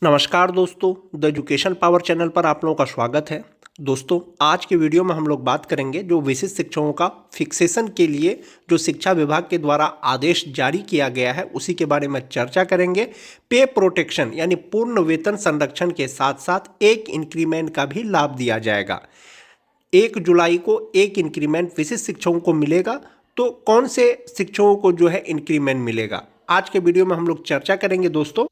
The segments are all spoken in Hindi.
नमस्कार दोस्तों, द एजुकेशन पावर चैनल पर आप लोगों का स्वागत है। दोस्तों, आज के वीडियो में हम लोग बात करेंगे जो विशिष्ट शिक्षकों का फिक्सेशन के लिए जो शिक्षा विभाग के द्वारा आदेश जारी किया गया है उसी के बारे में चर्चा करेंगे। पे प्रोटेक्शन यानी पूर्ण वेतन संरक्षण के साथ साथ एक इंक्रीमेंट का भी लाभ दिया जाएगा। 1 जुलाई को एक इंक्रीमेंट विशिष्ट शिक्षकों को मिलेगा। तो कौन से शिक्षकों को जो है इंक्रीमेंट मिलेगा, आज के वीडियो में हम लोग चर्चा करेंगे। दोस्तों,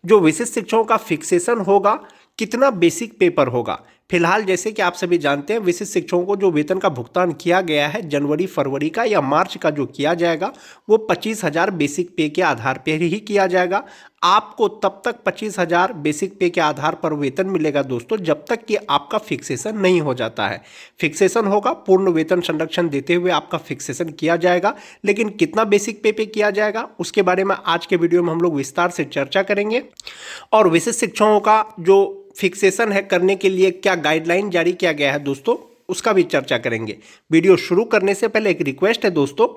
जो विशिष्ट शिक्षकों का फिक्सेशन होगा, कितना बेसिक पेपर होगा। फिलहाल जैसे कि आप सभी जानते हैं, विशिष्ट शिक्षकों को जो वेतन का भुगतान किया गया है जनवरी फरवरी का या मार्च का जो किया जाएगा वो 25,000 बेसिक पे के आधार पर ही किया जाएगा। आपको तब तक 25,000 बेसिक पे के आधार पर वेतन मिलेगा दोस्तों, जब तक कि आपका फिक्सेशन नहीं हो जाता है। फिक्सेशन होगा, पूर्ण वेतन संरक्षण देते हुए आपका फिक्सेशन किया जाएगा, लेकिन कितना बेसिक पे किया जाएगा उसके बारे में आज के वीडियो में हम लोग विस्तार से चर्चा करेंगे। और विशिष्ट शिक्षकों का जो फिक्सेशन है करने के लिए क्या गाइडलाइन जारी किया गया है दोस्तों, उसका भी चर्चा करेंगे। वीडियो शुरू करने से पहले एक रिक्वेस्ट है दोस्तों,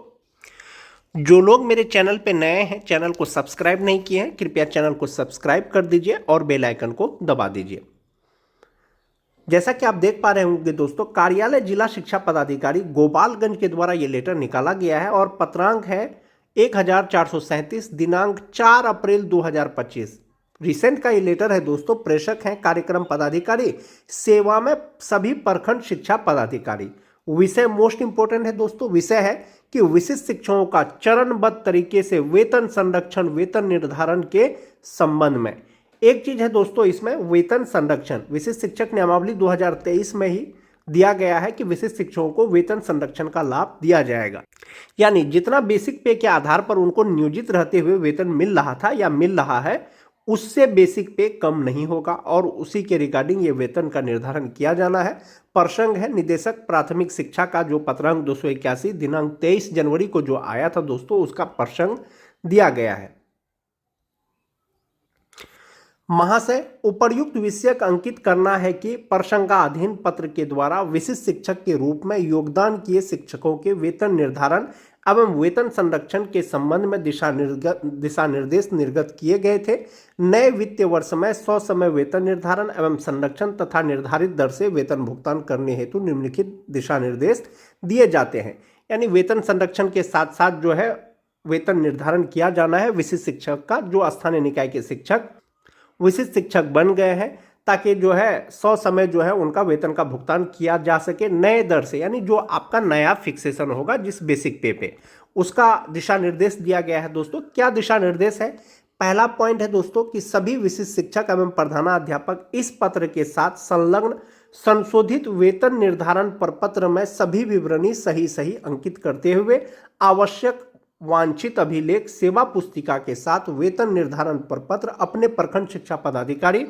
जो लोग मेरे चैनल पे नए हैं, चैनल को सब्सक्राइब नहीं किए हैं, कृपया चैनल को सब्सक्राइब कर दीजिए और बेल आइकन को दबा दीजिए। जैसा कि आप देख पा रहे होंगे दोस्तों, कार्यालय जिला शिक्षा पदाधिकारी गोपालगंज के द्वारा ये लेटर निकाला गया है और पत्रांक है 1437, दिनांक 4 अप्रैल 2025। रिसेंट का ये लेटर है दोस्तों। प्रेषक हैं कार्यक्रम पदाधिकारी, सेवा में सभी प्रखंड शिक्षा पदाधिकारी। विषय मोस्ट इंपोर्टेंट है दोस्तों, विषय है कि विशिष्ट शिक्षकों का चरणबद्ध तरीके से वेतन संरक्षण, वेतन निर्धारण के संबंध में। एक चीज है दोस्तों, इसमें वेतन संरक्षण विशिष्ट शिक्षक नियमावली 2023 में ही दिया गया है कि विशिष्ट शिक्षकों को वेतन संरक्षण का लाभ दिया जाएगा। यानी जितना बेसिक पे के आधार पर उनको नियोजित रहते हुए वेतन मिल रहा था या मिल रहा है, उससे बेसिक पे कम नहीं होगा और उसी के रिगार्डिंग ये वेतन का निर्धारण किया जाना है। प्रसंग है निदेशक प्राथमिक शिक्षा का जो पत्रांक 281 दिनांक 23 जनवरी को जो आया था दोस्तों, उसका प्रसंग दिया गया है। महाशय, उपर्युक्त विषय अंकित करना है कि प्रसंगाधीन पत्र के द्वारा विशिष्ट शिक्षक के रूप में योगदान किए शिक्षकों के वेतन निर्धारण एवं वेतन संरक्षण के संबंध में दिशा निर्देश निर्गत किए गए थे। नए वित्तीय वर्ष में ससमय वेतन निर्धारण एवं संरक्षण तथा निर्धारित दर से वेतन भुगतान करने हेतु निम्नलिखित दिशा निर्देश दिए जाते हैं। यानी वेतन संरक्षण के साथ साथ जो है वेतन निर्धारण किया जाना है विशिष्ट शिक्षक का, जो स्थानीय निकाय के शिक्षक विशिष्ट शिक्षक बन गए हैं, ताकि जो है समय जो है उनका वेतन का भुगतान किया जा सके नए दर से। यानी जो आपका नया फिक्सेशन होगा जिस बेसिक पे उसका दिशा निर्देश दिया गया है दोस्तों। क्या दिशा निर्देश है? पहला पॉइंट है दोस्तों कि सभी विशिष्ट शिक्षक एवं प्रधानाध्यापक इस पत्र के साथ संलग्न संशोधित वेतन निर्धारण प्रपत्र में सभी विवरणी सही अंकित करते हुए आवश्यक वांछित अभिलेख सेवा पुस्तिका के साथ वेतन निर्धारण प्रपत्र अपने प्रखंड शिक्षा पदाधिकारी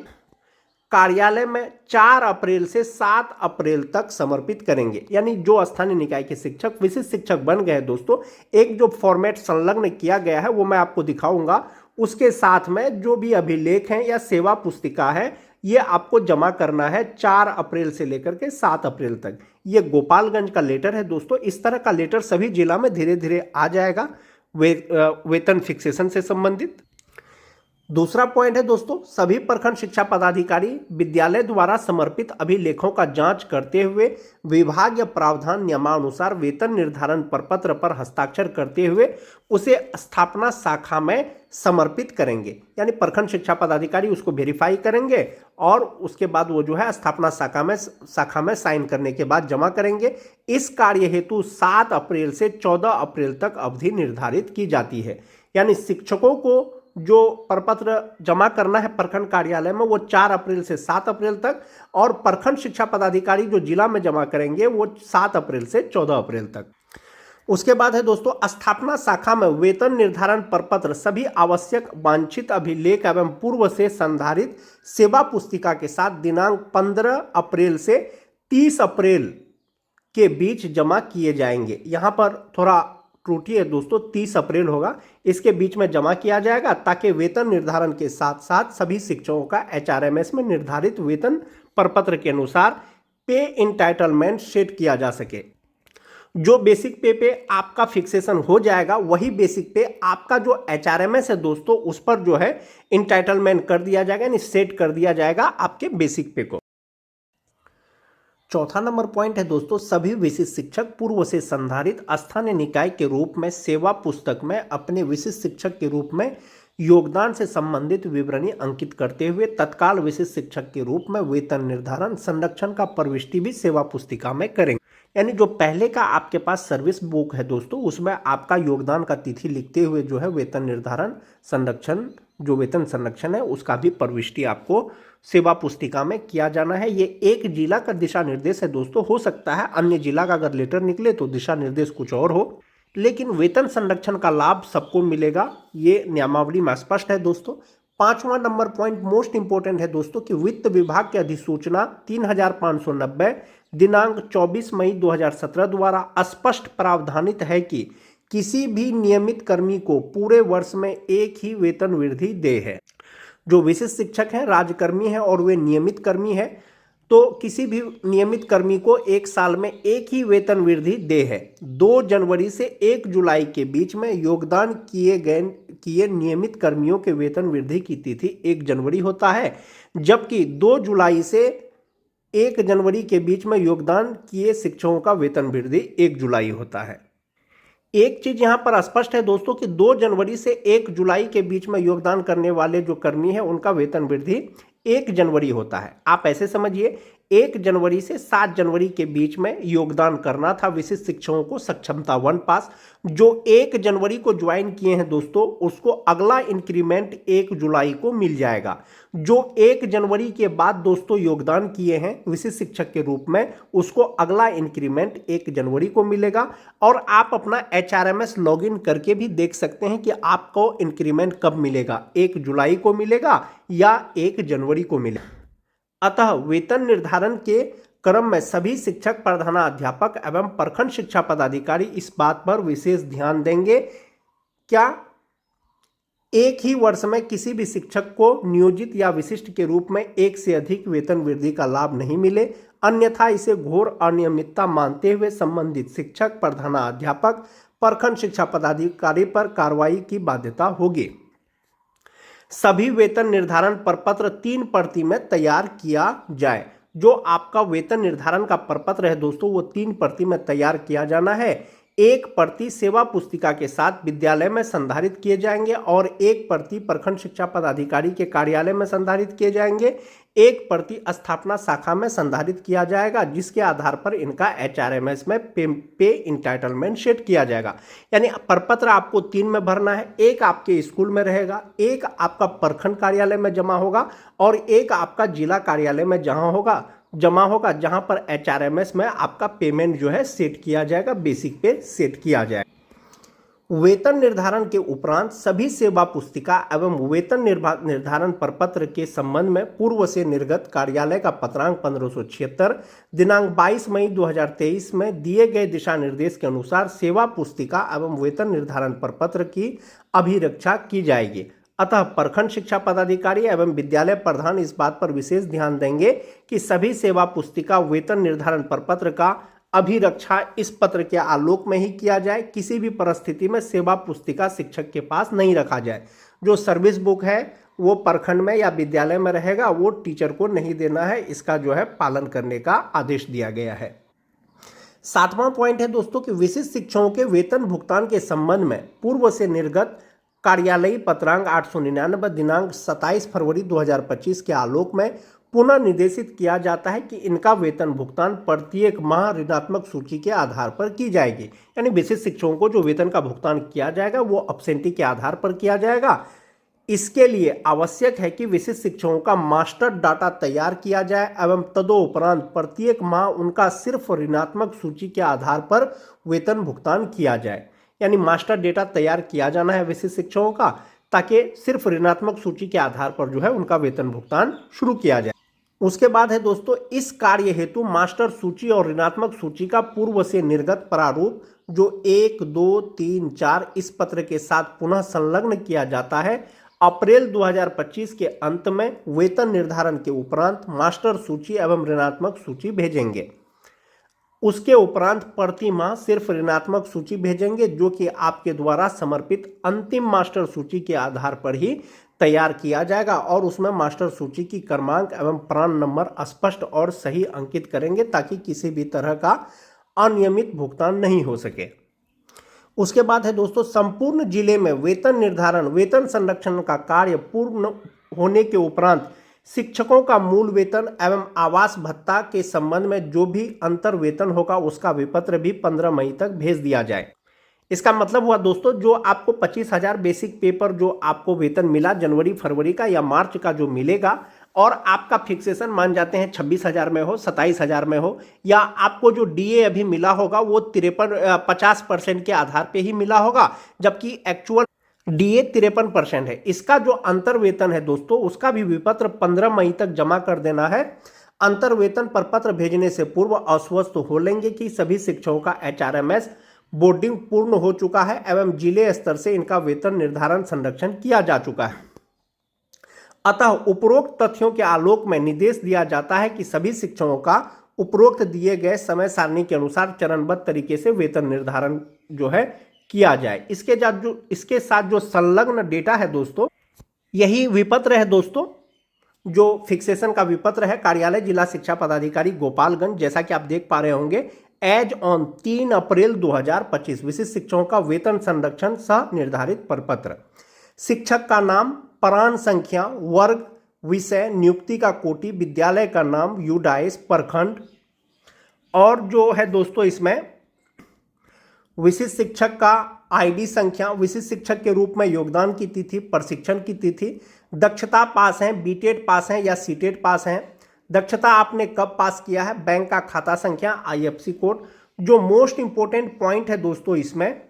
कार्यालय में 4 अप्रैल से 7 अप्रैल तक समर्पित करेंगे। यानी जो स्थानीय निकाय के शिक्षक विशिष्ट शिक्षक बन गए दोस्तों, एक जो फॉर्मेट संलग्न किया गया है वो मैं आपको दिखाऊंगा। उसके साथ में जो भी अभिलेख हैं या सेवा पुस्तिका है, ये आपको जमा करना है 4 अप्रैल से लेकर के 7 अप्रैल तक। ये गोपालगंज का लेटर है दोस्तों। इस तरह का लेटर सभी जिला में धीरे धीरे आ जाएगा वेतन फिक्सेशन से संबंधित। दूसरा पॉइंट है दोस्तों, सभी प्रखंड शिक्षा पदाधिकारी विद्यालय द्वारा समर्पित अभिलेखों का जांच करते हुए विभाग या प्रावधान नियमानुसार वेतन निर्धारण प्रपत्र पर हस्ताक्षर करते हुए उसे स्थापना शाखा में समर्पित करेंगे। यानी प्रखंड शिक्षा पदाधिकारी उसको वेरीफाई करेंगे और उसके बाद वो जो है स्थापना शाखा में साइन करने के बाद जमा करेंगे। इस कार्य हेतु 7 अप्रैल से 14 अप्रैल तक अवधि निर्धारित की जाती है। यानी शिक्षकों को जो प्रपत्र जमा करना है प्रखंड कार्यालय में वो 4 अप्रैल से 7 अप्रैल तक, और प्रखंड शिक्षा पदाधिकारी जो जिला में जमा करेंगे वो 7 अप्रैल से 14 अप्रैल तक। उसके बाद है दोस्तों, स्थापना शाखा में वेतन निर्धारण प्रपत्र सभी आवश्यक वांछित अभिलेख एवं पूर्व से संधारित सेवा पुस्तिका के साथ दिनांक 15 अप्रैल से 30 अप्रैल के बीच जमा किए जाएंगे। यहाँ पर थोड़ा त्रुटि है दोस्तों, 30 अप्रैल होगा, इसके बीच में जमा किया जाएगा ताकि वेतन निर्धारण के साथ साथ सभी शिक्षकों का HRMS में निर्धारित वेतन प्रपत्र के अनुसार पे इंटाइटलमेंट सेट किया जा सके। जो बेसिक पे पे आपका फिक्सेशन हो जाएगा वही बेसिक पे आपका जो HRMS है दोस्तों उस पर जो है इंटाइटलमेंट कर दिया जाएगा, यानी सेट कर दिया जाएगा आपके बेसिक पे को। चौथा नंबर पॉइंट है दोस्तों, सभी विशिष्ट शिक्षक पूर्व से संधारित स्थानीय निकाय के रूप में सेवा पुस्तक में अपने विशिष्ट शिक्षक के रूप में योगदान से संबंधित विवरणी अंकित करते हुए तत्काल विशिष्ट शिक्षक के रूप में वेतन निर्धारण संरक्षण का प्रविष्टि भी सेवा पुस्तिका में करेंगे। यानी जो पहले का आपके पास सर्विस बुक है दोस्तों उसमें आपका योगदान का तिथि लिखते हुए जो है वेतन निर्धारण संरक्षण, जो वेतन संरक्षण है उसका भी प्रविष्टि आपको सेवा पुस्तिका में किया जाना है। ये एक जिला का दिशा निर्देश है दोस्तों, हो सकता है अन्य जिला का अगर लेटर निकले तो दिशा निर्देश कुछ और हो, लेकिन वेतन संरक्षण का लाभ सबको मिलेगा, ये नियमावली में स्पष्ट है दोस्तों। पांचवा नंबर पॉइंट मोस्ट इंपोर्टेंट है दोस्तों कि वित्त विभाग की अधिसूचना 3590 दिनांक 24 मई 2017 द्वारा स्पष्ट प्रावधानित है कि किसी भी नियमित कर्मी को पूरे वर्ष में एक ही वेतन वृद्धि दे है। जो विशिष्ट शिक्षक हैं, राज्यकर्मी हैं और वे नियमित कर्मी हैं, तो किसी भी नियमित कर्मी को एक साल में एक ही वेतन वृद्धि दे है। 2 जनवरी से 1 जुलाई के बीच में योगदान किए नियमित कर्मियों के वेतन वृद्धि की तिथि 1 जनवरी होता है, जबकि 2 जुलाई से 1 जनवरी के बीच में योगदान किए शिक्षकों का वेतन वृद्धि 1 जुलाई होता है। एक चीज यहां पर स्पष्ट है दोस्तों कि 2 जनवरी से 1 जुलाई के बीच में योगदान करने वाले जो कर्मी हैं उनका वेतन वृद्धि 1 जनवरी होता है। आप ऐसे समझिए 1 जनवरी से 7 जनवरी के बीच में योगदान करना था विशिष्ट शिक्षकों को सक्षमता 1 पास। जो 1 जनवरी को ज्वाइन किए हैं दोस्तों उसको अगला इंक्रीमेंट 1 जुलाई को मिल जाएगा। जो 1 जनवरी के बाद दोस्तों योगदान किए हैं विशिष्ट शिक्षक के रूप में उसको अगला इंक्रीमेंट 1 जनवरी को मिलेगा। और आप अपना HRMS लॉगिन करके भी देख सकते हैं कि आपको इंक्रीमेंट कब मिलेगा, 1 जुलाई को मिलेगा या 1 जनवरी को मिलेगा। अतः वेतन निर्धारण के क्रम में सभी शिक्षक, प्रधानाध्यापक एवं प्रखंड शिक्षा पदाधिकारी इस बात पर विशेष ध्यान देंगे क्या एक ही वर्ष में किसी भी शिक्षक को नियोजित या विशिष्ट के रूप में एक से अधिक वेतन वृद्धि का लाभ नहीं मिले, अन्यथा इसे घोर अनियमितता मानते हुए संबंधित शिक्षक, प्रधानाध्यापक, प्रखंड शिक्षा पदाधिकारी पर कार्रवाई की बाध्यता होगी। सभी वेतन निर्धारण प्रपत्र 3 प्रति में तैयार किया जाए। जो आपका वेतन निर्धारण का प्रपत्र है दोस्तों वो 3 प्रति में तैयार किया जाना है। 1 प्रति सेवा पुस्तिका के साथ विद्यालय में संधारित किए जाएंगे और 1 प्रति प्रखंड शिक्षा पदाधिकारी के कार्यालय में संधारित किए जाएंगे। 1 प्रति स्थापना शाखा में संधारित किया जाएगा, जिसके आधार पर इनका HRMS में पे इंटाइटलमेंट सेट किया जाएगा। यानी प्रपत्र आपको 3 में भरना है, 1 आपके स्कूल में रहेगा, 1 आपका प्रखंड कार्यालय में जमा होगा और 1 आपका जिला कार्यालय में जमा होगा जहां पर HRMS में आपका पेमेंट जो है सेट किया जाएगा, बेसिक पे सेट किया जाएगा। वेतन निर्धारण के उपरांत सभी सेवा पुस्तिका एवं वेतन निर्धारण प्रपत्र के संबंध में पूर्व से निर्गत कार्यालय का पत्रांक 1576 दिनांक 22 मई 2023 में दिए गए दिशा निर्देश के अनुसार सेवा पुस्तिका एवं वेतन निर्धारण प्रपत्र की अभिरक्षा की जाएगी। अतः प्रखंड शिक्षा पदाधिकारी एवं विद्यालय प्रधान इस बात पर विशेष ध्यान देंगे कि सभी सेवा पुस्तिका वेतन निर्धारण प्रपत्र का अभिरक्षा इस पत्र के आलोक में ही किया जाए। किसी भी परिस्थिति में सेवा पुस्तिका शिक्षक के पास नहीं रखा जाए। जो सर्विस बुक है वो प्रखंड में या विद्यालय में रहेगा, वो टीचर को नहीं देना है। इसका जो है पालन करने का आदेश दिया गया है। 7वां पॉइंट है दोस्तों कि विशिष्ट शिक्षकों के वेतन भुगतान के संबंध में पूर्व से निर्गत कार्यालयी पत्रांक 899 दिनांक 27 फरवरी 2025 के आलोक में पुनः निर्देशित किया जाता है कि इनका वेतन भुगतान प्रत्येक माह ऋणात्मक सूची के आधार पर की जाएगी। यानी विशिष्ट शिक्षकों को जो वेतन का भुगतान किया जाएगा वो अब्सेंटी के आधार पर किया जाएगा। इसके लिए आवश्यक है कि विशिष्ट शिक्षकों का मास्टर डाटा तैयार किया जाए एवं तदोपरांत प्रत्येक माह उनका सिर्फ ऋणात्मक सूची के आधार पर वेतन भुगतान किया जाए। यानी मास्टर डेटा तैयार किया जाना है विशिष्ट शिक्षकों का, ताकि सिर्फ ऋणात्मक सूची के आधार पर जो है उनका वेतन भुगतान शुरू किया जाए। उसके बाद है दोस्तों इस कार्य हेतु मास्टर सूची और ऋणात्मक सूची का पूर्व से निर्गत प्रारूप जो 1, 2, 3, 4 इस पत्र के साथ पुनः संलग्न किया जाता है। अप्रैल 2025 के अंत में वेतन निर्धारण के उपरांत मास्टर सूची एवं ऋणात्मक सूची भेजेंगे। उसके उपरांत प्रति माह सिर्फ ऋणात्मक सूची भेजेंगे, जो कि आपके द्वारा समर्पित अंतिम मास्टर सूची के आधार पर ही तैयार किया जाएगा और उसमें मास्टर सूची की क्रमांक एवं प्राण नंबर स्पष्ट और सही अंकित करेंगे ताकि किसी भी तरह का अनियमित भुगतान नहीं हो सके। उसके बाद है दोस्तों, संपूर्ण जिले में वेतन निर्धारण वेतन संरक्षण का कार्य पूर्ण होने के उपरांत शिक्षकों का मूल वेतन एवं आवास भत्ता के संबंध में जो भी अंतर वेतन होगा उसका विपत्र भी 15 मई तक भेज दिया जाए। इसका मतलब हुआ दोस्तों, जो आपको 25,000 बेसिक पे पर जो आपको वेतन मिला जनवरी फरवरी का या मार्च का जो मिलेगा, और आपका फिक्सेशन मान जाते हैं 26,000 में हो 27,000 में हो, या आपको जो डीए अभी मिला होगा वो 50% के आधार पे ही मिला होगा, जबकि एक्चुअल डीए 53% है। इसका जो अंतर वेतन है दोस्तों उसका भी विपत्र 15 मई तक जमा कर देना है। अंतर वेतन पर पत्र भेजने से पूर्व आश्वस्त हो लेंगे कि सभी शिक्षकों का HRMS बोर्डिंग पूर्ण हो चुका है एवं जिले स्तर से इनका वेतन निर्धारण संरक्षण किया जा चुका है। अतः उपरोक्त तथ्यों के आलोक में निर्देश दिया जाता है कि सभी शिक्षकों का उपरोक्त दिए गए समय सारणी के अनुसार चरणबद्ध तरीके से वेतन निर्धारण जो है किया जाए। इसके साथ जो संलग्न डेटा है दोस्तों, यही विपत्र है दोस्तों, जो फिक्सेशन का विपत्र है कार्यालय जिला शिक्षा पदाधिकारी गोपालगंज, जैसा कि आप देख पा रहे होंगे, एज ऑन 3 अप्रैल 2025 विशिष्ट शिक्षकों का वेतन संरक्षण सह निर्धारित प्रपत्र। शिक्षक का नाम, प्राण संख्या, वर्ग, विषय, नियुक्ति का कोटि, विद्यालय का नाम, यूडाइस, प्रखंड, और जो है दोस्तों इसमें विशिष्ट शिक्षक का आईडी संख्या, विशिष्ट शिक्षक के रूप में योगदान की तिथि, प्रशिक्षण की तिथि, दक्षता पास हैं, बीटेड पास हैं या सीटेड पास हैं, दक्षता आपने कब पास किया है, बैंक का खाता संख्या, IFSC कोड। जो मोस्ट इंपोर्टेंट पॉइंट है दोस्तों इसमें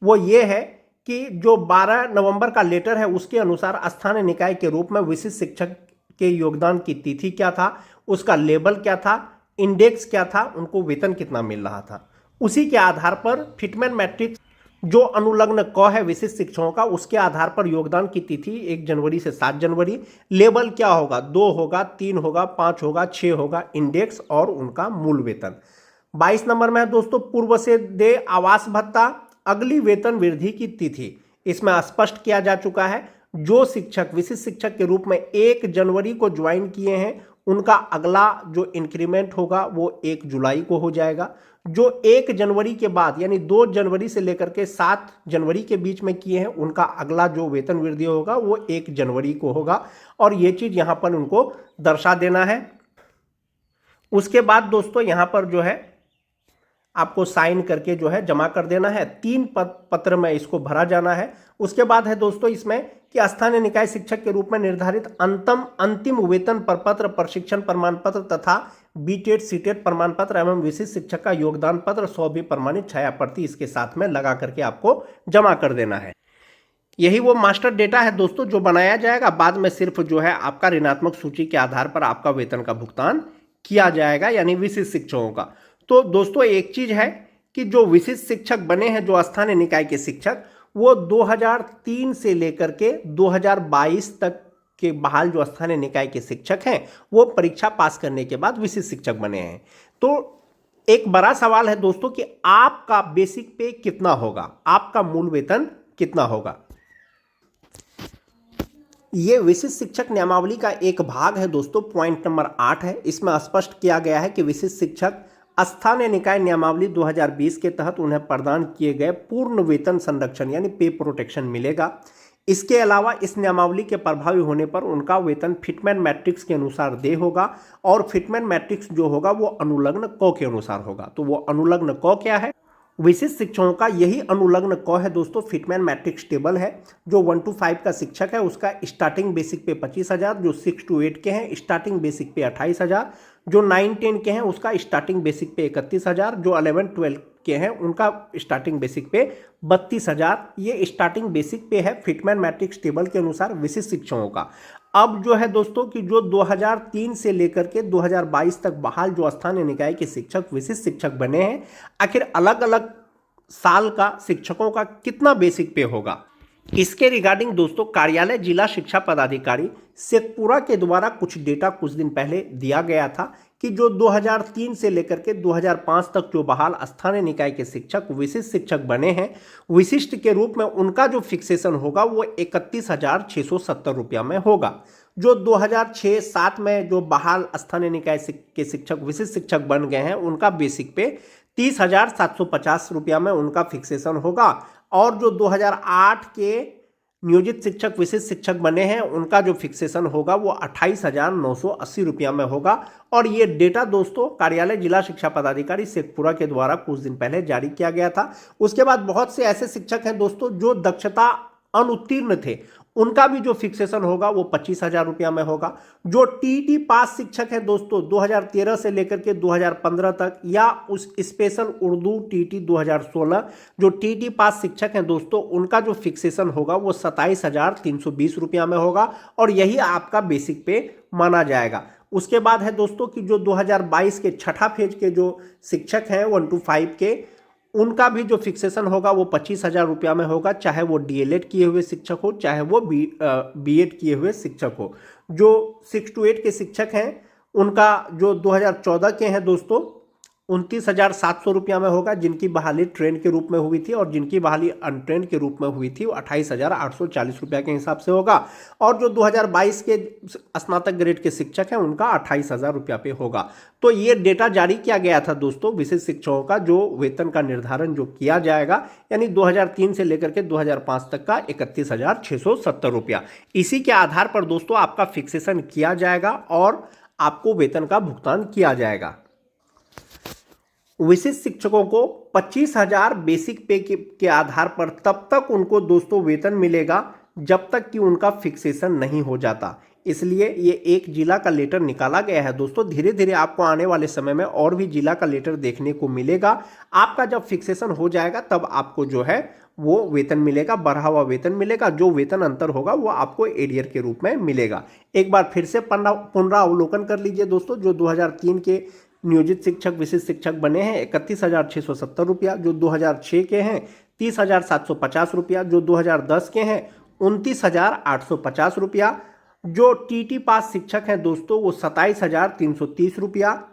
वो ये है कि जो 12 नवंबर का लेटर है उसके अनुसार स्थानीय निकाय के रूप में विशिष्ट शिक्षक के योगदान की तिथि क्या था, उसका लेबल क्या था, इंडेक्स क्या था, उनको वेतन कितना मिल रहा था, उसी के आधार पर फिटमेन मैट्रिक्स जो अनुलग्न क है विशिष्ट शिक्षकों का उसके आधार पर योगदान की तिथि 1 जनवरी से 7 जनवरी, लेबल क्या होगा, 2 होगा, 3 होगा, 5 होगा, 6 होगा, इंडेक्स और उनका मूल वेतन। 22 नंबर में है दोस्तों, पूर्व से दे आवास भत्ता, अगली वेतन वृद्धि की तिथि। इसमें स्पष्ट किया जा चुका है जो शिक्षक विशिष्ट शिक्षक के रूप में 1 जनवरी को ज्वाइन किए हैं उनका अगला जो इंक्रीमेंट होगा वो 1 जुलाई को हो जाएगा। जो 1 जनवरी के बाद यानी 2 जनवरी से लेकर के 7 जनवरी के बीच में किए हैं उनका अगला जो वेतन वृद्धि होगा वो 1 जनवरी को होगा, और ये चीज़ यहाँ पर उनको दर्शा देना है। उसके बाद दोस्तों यहाँ पर जो है आपको साइन करके जो है जमा कर देना है। 3 पत्र में इसको भरा जाना है। उसके बाद है दोस्तों इसमें कि स्थानीय निकाय शिक्षक के रूप में निर्धारित अंतिम वेतन प्रपत्र, प्रशिक्षण प्रमाण पत्र तथा बीटेड सीटेड प्रमाण पत्र एवं विशिष्ट शिक्षक का योगदान पत्र 100 भी प्रमाणित छाया प्रति इसके साथ में लगा करके आपको जमा कर देना है। यही वो मास्टर डेटा है दोस्तों जो बनाया जाएगा। बाद में सिर्फ जो है आपका ऋणात्मक सूची के आधार पर आपका वेतन का भुगतान किया जाएगा, यानी विशिष्ट शिक्षकों का। तो दोस्तों एक चीज है कि जो विशिष्ट शिक्षक बने हैं जो स्थानीय निकाय के शिक्षक, वो 2003 से लेकर के 2022 तक के बहाल जो स्थानीय निकाय के शिक्षक हैं वो परीक्षा पास करने के बाद विशिष्ट शिक्षक बने हैं। तो एक बड़ा सवाल है दोस्तों कि आपका बेसिक पे कितना होगा, आपका मूल वेतन कितना होगा। ये विशिष्ट शिक्षक नियमावली का एक भाग है दोस्तों, पॉइंट नंबर 8 है। इसमें स्पष्ट किया गया है कि विशिष्ट शिक्षक स्थानीय निकाय नियमावली 2020 के तहत उन्हें प्रदान किए गए पूर्ण वेतन संरक्षण यानी पे प्रोटेक्शन मिलेगा। इसके अलावा इस नियमावली के प्रभावी होने पर उनका वेतन फिटमैन मैट्रिक्स के अनुसार दे होगा, और फिटमैन मैट्रिक्स जो होगा वो अनुलग्न क के अनुसार होगा। तो वो अनुलग्न क क्या है, विशिष्ट शिक्षकों का यही अनुलग्न क है दोस्तों। फिटमैन मैट्रिक्स टेबल है। जो 1 to 5 का शिक्षक है उसका स्टार्टिंग बेसिक पे 25,000, जो 6 to 8 के हैं स्टार्टिंग बेसिक पे 28,000, जो 9-10 के हैं उसका स्टार्टिंग बेसिक पे 31,000, जो 11-12 के हैं उनका स्टार्टिंग बेसिक पे 32,000। ये स्टार्टिंग बेसिक पे है फिटमैन मैट्रिक्स टेबल के अनुसार विशिष्ट शिक्षकों का। अब जो है दोस्तों कि जो 2003 से लेकर के 2022 तक बहाल जो स्थानीय निकाय के शिक्षक विशिष्ट शिक्षक बने हैं, आखिर अलग अलग साल का शिक्षकों का कितना बेसिक पे होगा, इसके रिगार्डिंग दोस्तों कार्यालय जिला शिक्षा पदाधिकारी शेखपुरा के द्वारा कुछ डेटा कुछ दिन पहले दिया गया था कि जो 2003 से लेकर के 2005 तक जो बहाल स्थानीय निकाय के शिक्षक विशिष्ट शिक्षक बने हैं विशिष्ट के रूप में, उनका जो फिक्सेशन होगा वो 31,670 रुपया में होगा। जो 2006-07 में जो बहाल स्थानीय निकाय के शिक्षक विशिष्ट शिक्षक बन गए हैं उनका बेसिक पे 30,750 रुपया में उनका फिक्सेशन होगा। और जो 2008 के नियोजित शिक्षक विशिष्ट शिक्षक बने हैं उनका जो फिक्सेशन होगा वो 28,980 रुपया में होगा। और ये डेटा दोस्तों कार्यालय जिला शिक्षा पदाधिकारी शेखपुरा के द्वारा कुछ दिन पहले जारी किया गया था। उसके बाद बहुत से ऐसे शिक्षक हैं दोस्तों जो दक्षता अनुत्तीर्ण थे, उनका भी जो फिक्सेशन होगा वो 25,000 रुपया में होगा। जो टीटी पास शिक्षक हैं दोस्तों 2013 से लेकर के 2015 तक, या उस स्पेशल उर्दू टीटी 2016 जो टीटी पास शिक्षक हैं दोस्तों उनका जो फिक्सेशन होगा वो 27,320 रुपया में होगा और यही आपका बेसिक पे माना जाएगा। उसके बाद है दोस्तों कि जो 2022 के छठा फेज के जो शिक्षक हैं 1 to 5 के, उनका भी जो फिक्सेशन होगा वो 25,000 रुपया में होगा, चाहे वो डीएलएड किए हुए शिक्षक हो चाहे वो बीएड किए हुए शिक्षक हो। जो 6 to 8 के शिक्षक हैं उनका जो 2014 के हैं दोस्तों 29,700 रुपया में होगा, जिनकी बहाली ट्रेन के रूप में हुई थी, और जिनकी बहाली अनट्रेन के रूप में हुई थी वो 28,840 रुपया के हिसाब से होगा। और जो 2022 के स्नातक ग्रेड के शिक्षक हैं उनका 28,000 रुपया पे होगा। तो ये डेटा जारी किया गया था दोस्तों विशिष्ट शिक्षकों का जो वेतन का निर्धारण जो किया जाएगा, यानी 2003 से लेकर के 2005 तक का 31,670 रुपया। इसी के आधार पर दोस्तों आपका फिक्सेशन किया जाएगा और आपको वेतन का भुगतान किया जाएगा। विशिष्ट शिक्षकों को 25,000 बेसिक पे के आधार पर तब तक उनको दोस्तों वेतन मिलेगा जब तक कि उनका फिक्सेशन नहीं हो जाता। इसलिए ये एक जिला का लेटर निकाला गया है दोस्तों। धीरे धीरे आपको आने वाले समय में और भी जिला का लेटर देखने को मिलेगा। आपका जब फिक्सेशन हो जाएगा तब आपको जो है वो वेतन मिलेगा, बढ़ा हुआ वेतन मिलेगा। जो वेतन अंतर होगा वो आपको एरियर के रूप में मिलेगा। एक बार फिर से पुनरावलोकन कर लीजिए दोस्तों। जो 2003 के नियोजित शिक्षक विशिष्ट शिक्षक बने हैं 31,670 रुपया, जो 2006 के हैं 30,750 रुपया, जो 2010 के हैं 29,850 रुपया, जो टीटी पास शिक्षक हैं दोस्तों वो 27,330 रुपया,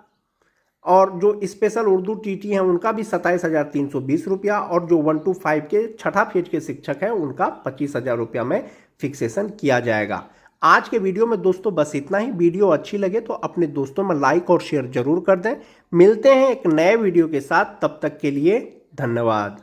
और जो स्पेशल उर्दू टीटी हैं उनका भी 27,320 रुपया, और जो 1 to 5 के छठा फेज के शिक्षक हैं उनका 25,000 रुपया में फिक्सेशन किया जाएगा। आज के वीडियो में दोस्तों बस इतना ही। वीडियो अच्छी लगे तो अपने दोस्तों में लाइक और शेयर जरूर कर दें। मिलते हैं एक नए वीडियो के साथ, तब तक के लिए धन्यवाद।